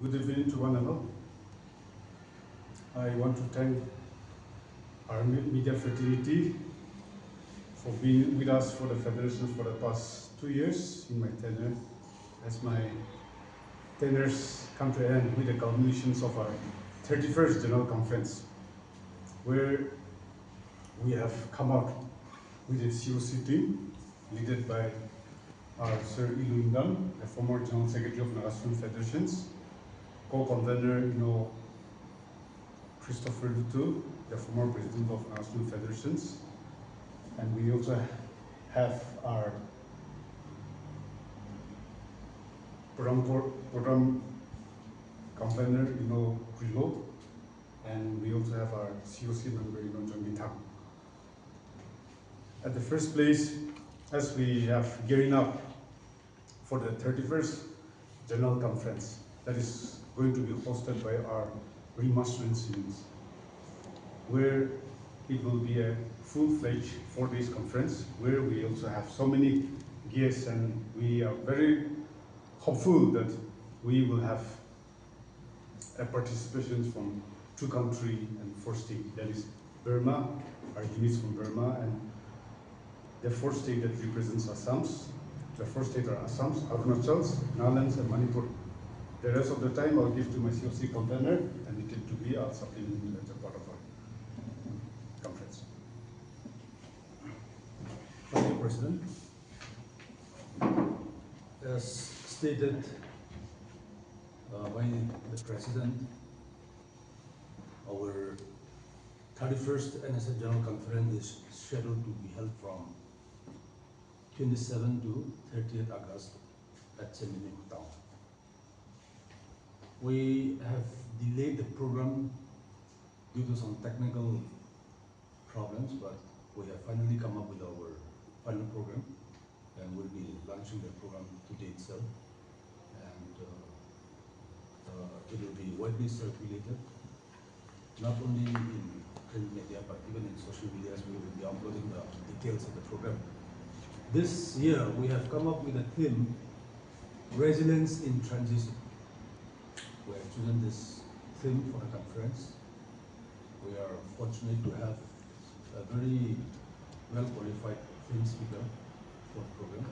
Good evening to one and all. I want to thank our media fraternity for being with us for the Federation for the past 2 years in my tenure, as my tenures come to end with the culminations of our 31st General Conference, where we have come out with a COC team, led by our Sir Ilu Indam, the former General Secretary of Naga Student Federations, co-convener, Christopher Lutu, the former President of Naga Student Federations, and we also have our program convener, Krilo, and we also have our COC member, John Gintang. At the first place, as we have gearing up for the 31st General Conference that is going to be hosted by our remastering series, where it will be a full-fledged 4 days conference, where we also have so many guests, and we are very hopeful that we will have a participation from 2 countries and 4 states, that is Burma, our units from Burma, and the 4th state that represents Assams. The 4 states are Assams, Arunachals, Nagaland, and Manipur. The rest of the time I'll give to my COC convener, and it to be I'll supplement as a part of our conference. Thank you, President. As stated by the President, our 31st NSF General Conference is scheduled to be held from 27 to 30th August at Chennai town. We have delayed the program due to some technical problems, but we have finally come up with our final program, and we'll be launching the program today itself. And it will be widely circulated, not only in print media, but even in social media, as we will be uploading the details of the program. This year, we have come up with a theme, Resilience in Transition. We have chosen this theme for the conference. We are fortunate to have a very well-qualified theme speaker for the program.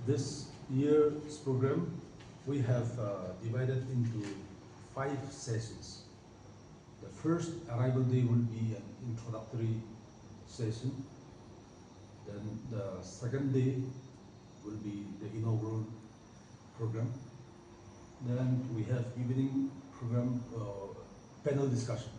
This year's program, we have divided into 5 sessions. The first arrival day will be an introductory session. Then the second day will be the inaugural program. Then we have evening program panel discussion.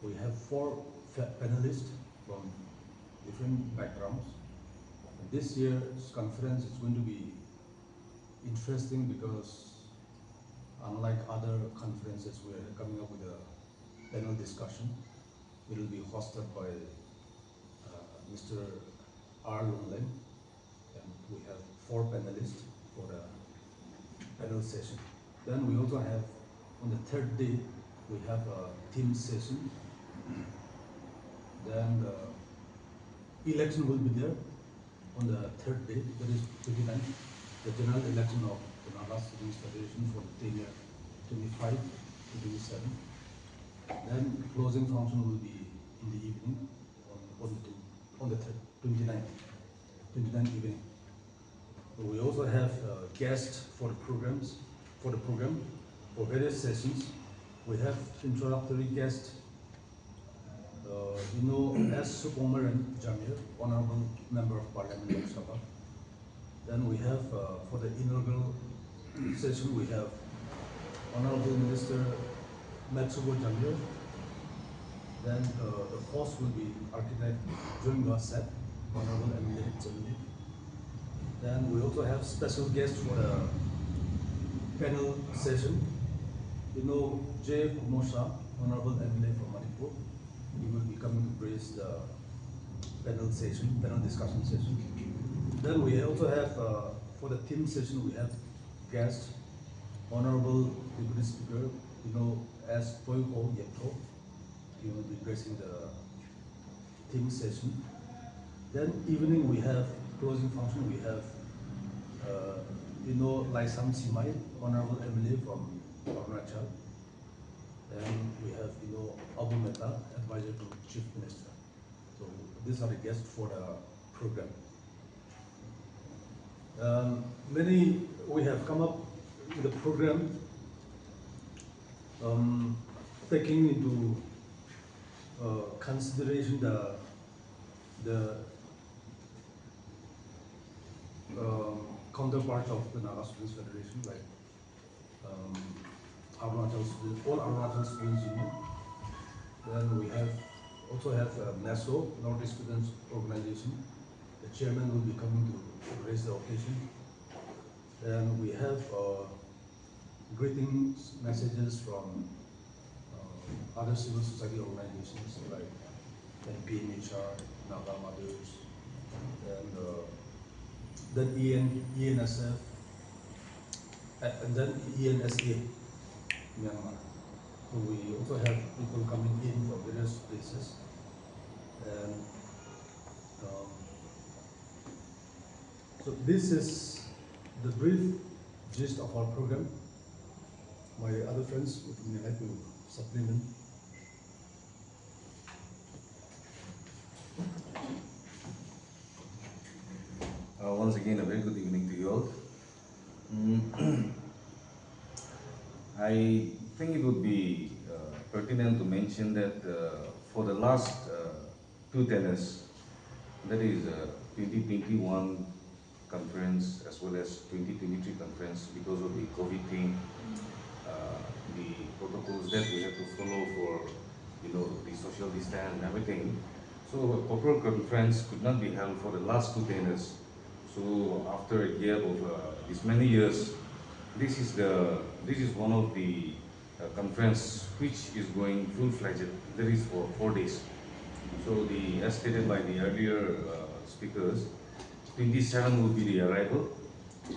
We have 4 panelists from different backgrounds. And this year's conference is going to be interesting because unlike other conferences, we are coming up with a panel discussion. It will be hosted by Mr. R. Longlen, and we have 4 panelists for the panel session. Then we also have, on the 3rd day, we have a team session. Then the election will be there on the 3rd day, that is 29th, the general election of the Naga Students Federation for the tenure 25 to 27. Then closing function will be in the evening on the 29th evening. We also have guests for the program for various sessions. We have introductory guests, S. Sukumaran Jamir, Honorable Member of Parliament of Sabah. Then we have for the inaugural session, we have Honorable Minister Matsugo Jamir. Then the host will be Architect Jung Set, Honorable Emily Jamir. Then we also have special guests for the panel session. J. Kumosa, Honorable Emily from Manipur. He will be coming to grace the panel discussion session. Then we also have, for the team session, we have guests, Honorable Deputy Speaker, S. Toiho Yepto. He will be gracing the team session. Then evening we have closing function. We have you know Laisam Simai, Honorable MLA from Arunachal. And we have, you know, Abu Mehta, advisor to Chief Minister. So these are the guests for the program. We have come up with a program taking into consideration the counterparts of the Naga Students Federation, like Arunachal Students, all Arunachal Students Union. Then we also have NASO, Northeast Students Organization. The chairman will be coming to raise the occasion. Then we have greetings messages from other civil society organizations like NPMHR, Naga Mothers, and then ENSF, and then ENSA, Myanmar. So we also have people coming in from various places. And so this is the brief gist of our program. My other friends would like to supplement. Once again, a very good evening to you all. I think it would be pertinent to mention that for the last two tenors, that is 2021 conference as well as 2023 conference, because of the COVID thing, the protocols that we have to follow for, the social distance and everything. So a proper conference could not be held for the last two tenors. So after a gap of this many years, this is one of the conference which is going full-fledged. That is for 4 days. So as stated by the earlier speakers, 27 would be the arrival,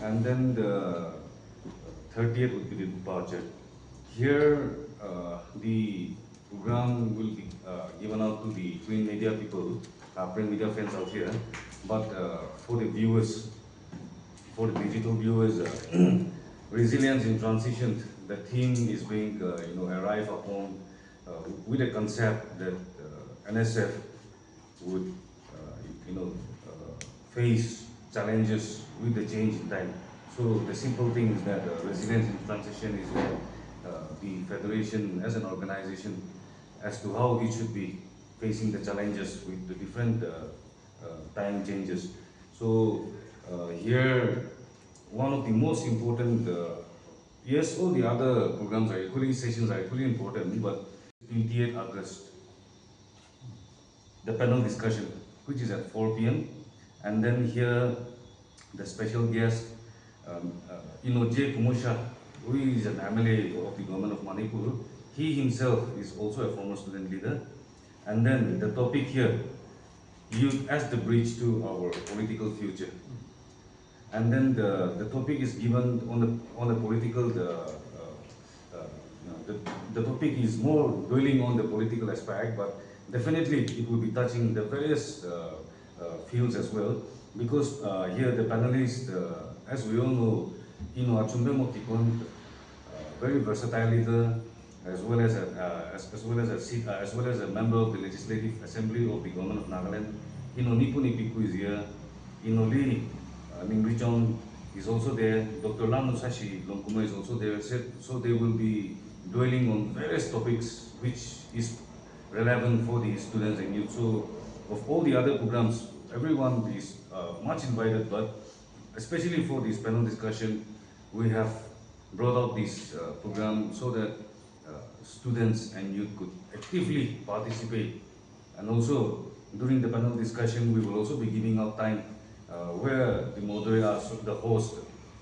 and then the 30th would be the departure. Here, the program will be given out to the print media people, print media fans out here. But for the viewers, for the digital viewers, resilience in transition, the theme is being, arrived upon with a concept that NSF would, face challenges with the change in time. So the simple thing is that resilience in transition is the federation as an organization as to how it should be facing the challenges with the different time changes. So here, one of the most important, yes, all the other programs are equally, sessions are equally important, but 28th August, the panel discussion, which is at 4 p.m. And then here, the special guest, J. Kumusha, who is an MLA of the government of Manipur. He himself is also a former student leader. And then the topic here, youth as the bridge to our political future. And then the topic is given on the political, the topic is more dwelling on the political aspect, but definitely it will be touching the various fields as well, because here the panelists, as we all know, Achumbe Motikon, very versatile leader, as well as a member of the Legislative Assembly of the Government of Nagaland. Nipuni Piku is here. Lee Ningrichon is also there. Dr. Lam Nusashi Longkuma is also there. So they will be dwelling on various topics which is relevant for the students and youth. So of all the other programs, everyone is much invited, but especially for this panel discussion, we have brought out this program so that students and youth could actively participate. And also during the panel discussion, we will also be giving out time where the moderator, the host,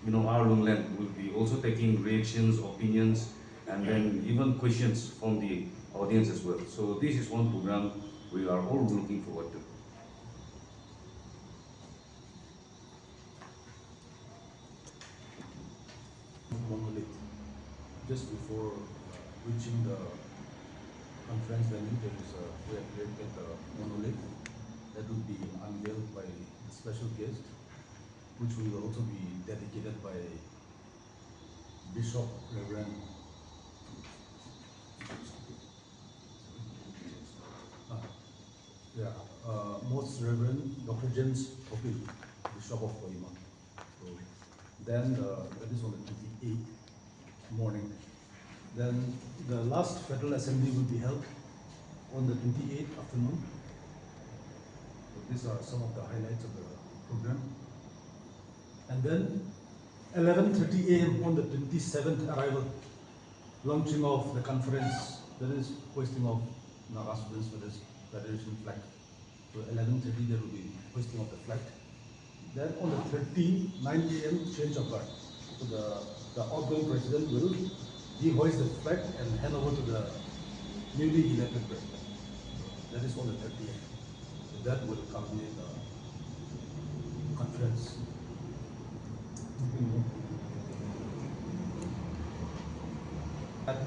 our Lungland, will be also taking reactions, opinions, and then even questions from the audience as well. So this is one program we are all looking forward to. Monolith. Just before reaching the conference venue, we have created a monolith that will be unveiled by the special guest. which will also be dedicated by Bishop Reverend Most Reverend Dr. James Popil, Bishop of Kohima. So then that is on the 28th morning. Then the last Federal Assembly will be held on the 28th afternoon. So these are some of the highlights of the program. And then 11:30 a.m. on the 27th arrival, launching of the conference, that is hoisting of Naga Students Federation flag. So 11:30 there will be hoisting of the flag. Then on the 13th, 9 a.m. change of guard. So the outgoing president will de-hoist the flag and hand over to the newly elected president. That is on the 30th. So that will culminate the conference. At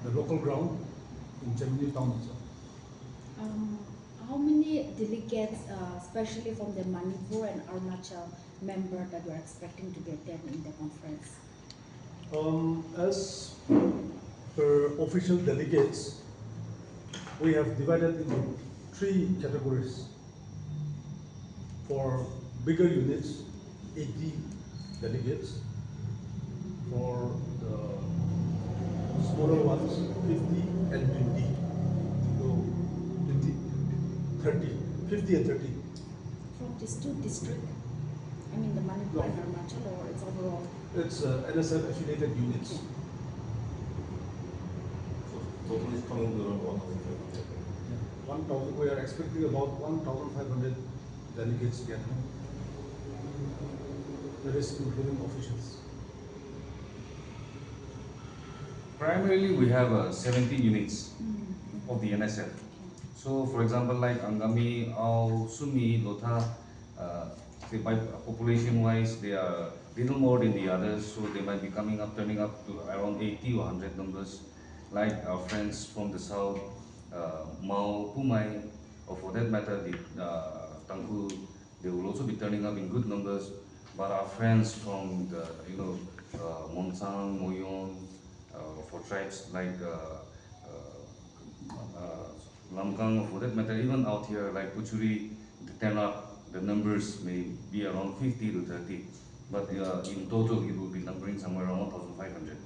the local ground in Germany town itself. How many delegates, especially from the Manipur and Arunachal member, that we're expecting to be attending in the conference? As per official delegates, we have divided into 3 categories. For bigger units, 80 delegates. For the smaller ones, 50 and 20. So 30, 50 and 30. From these 2 districts? I mean the Manipur and Arunachal, or it's overall? It's NSF affiliated units. So total is coming to around 1,500. 1,000. We are expecting about 1,500 delegates gathering. That is including officials. Primarily, we have 70 units of the NSF. So, for example, like Angami, Ao, Sumi, Lotha, say by population-wise, they are little more than the others, so they might be turning up to around 80 or 100 numbers. Like our friends from the south, Mao, Pumai, or for that matter, the Tangku, they will also be turning up in good numbers. But our friends from the, Monsang, Moyon, for tribes like Lamkang, or for that matter, even out here like Puchuri, the Tena, the numbers may be around 50 to 30. But in total, it will be numbering somewhere around 1,500.